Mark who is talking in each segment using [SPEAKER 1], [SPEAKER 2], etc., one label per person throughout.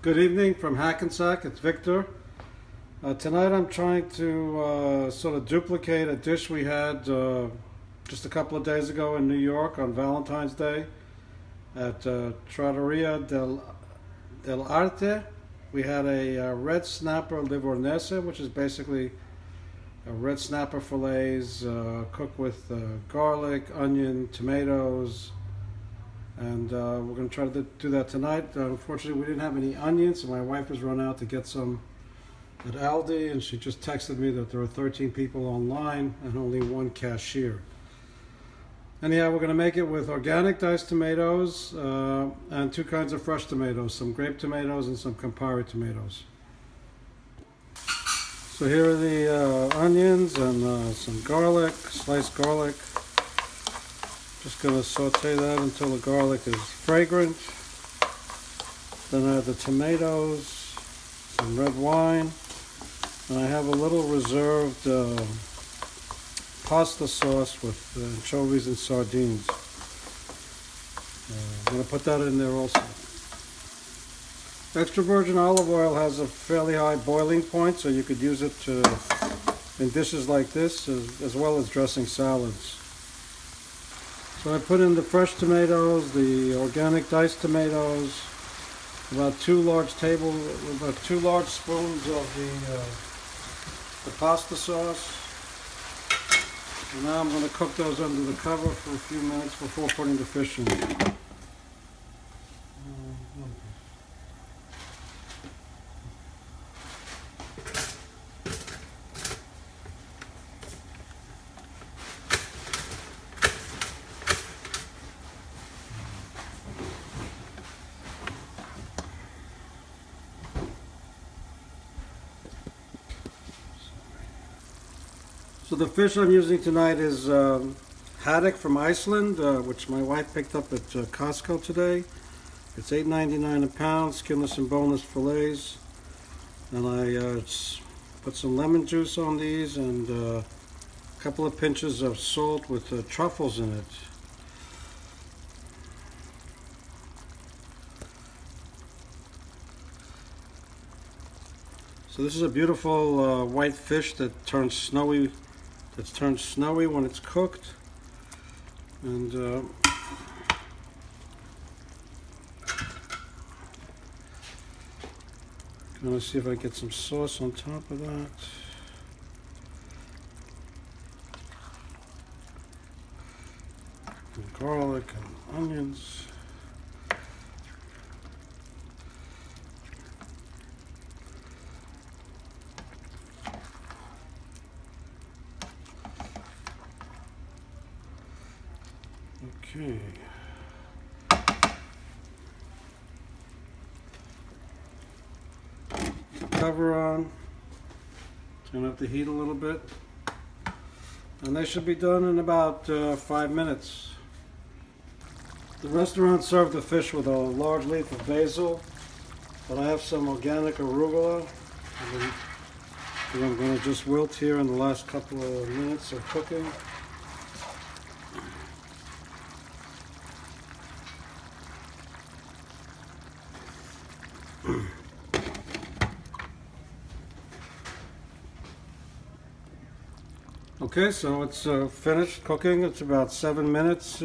[SPEAKER 1] Good evening from Hackensack. It's Victor. Tonight I'm trying to sort of duplicate a dish we had just a couple of days ago in New York on Valentine's Day at Trattoria del Arte. We had a red snapper livornese, which is basically a red snapper fillets cooked with garlic, onion, tomatoes, and we're going to try to do that tonight. Unfortunately, we didn't have any onions, so my wife has run out to get some at Aldi, and she just texted me that there are 13 people online and only one cashier. Anyhow, we're going to make it with organic diced tomatoes and two kinds of fresh tomatoes, some grape tomatoes and some Campari tomatoes. So here are the onions and some garlic, sliced garlic. Just going to saute that until the garlic is fragrant. Then I have the tomatoes, some red wine, and I have a little reserved pasta sauce with anchovies and sardines. I'm going to put that in there also. Extra virgin olive oil has a fairly high boiling point, so you could use it in dishes like this as well as dressing salads. So I put in the fresh tomatoes, the organic diced tomatoes, about two large spoons of the pasta sauce. And now I'm going to cook those under the cover for a few minutes before putting the fish in. So the fish I'm using tonight is haddock from Iceland, which my wife picked up at Costco today. It's $8.99 a pound, skinless and boneless fillets. And I put some lemon juice on these and a couple of pinches of salt with truffles in it. So this is a beautiful white fish that turns snowy. It's turned snowy when it's cooked, and I'm gonna see if I get some sauce on top of that. And garlic and onions. Okay. Cover on. Turn up the heat a little bit. And they should be done in about 5 minutes. The restaurant served the fish with a large leaf of basil, but I have some organic arugula that I'm going to just wilt here in the last couple of minutes of cooking. Okay, so it's finished cooking. It's about 7 minutes.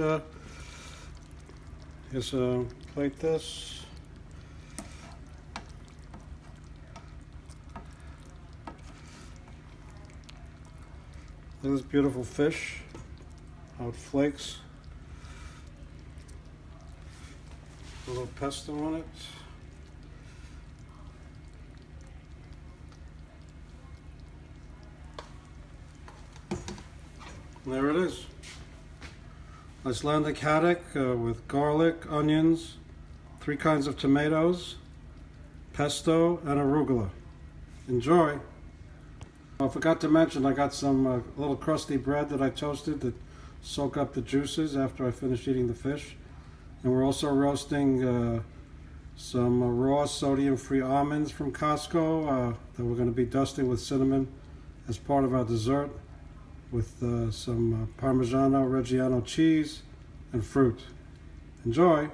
[SPEAKER 1] Just plate this. Look at this beautiful fish, how it flakes. A little pesto on it. There it is. Icelandic haddock with garlic, onions, 3 kinds of tomatoes, pesto, and arugula. Enjoy. I forgot to mention I got some little crusty bread that I toasted that soak up the juices after I finish eating the fish. And we're also roasting some raw sodium-free almonds from Costco that we're going to be dusting with cinnamon as part of our dessert, with some Parmigiano Reggiano cheese and fruit. Enjoy!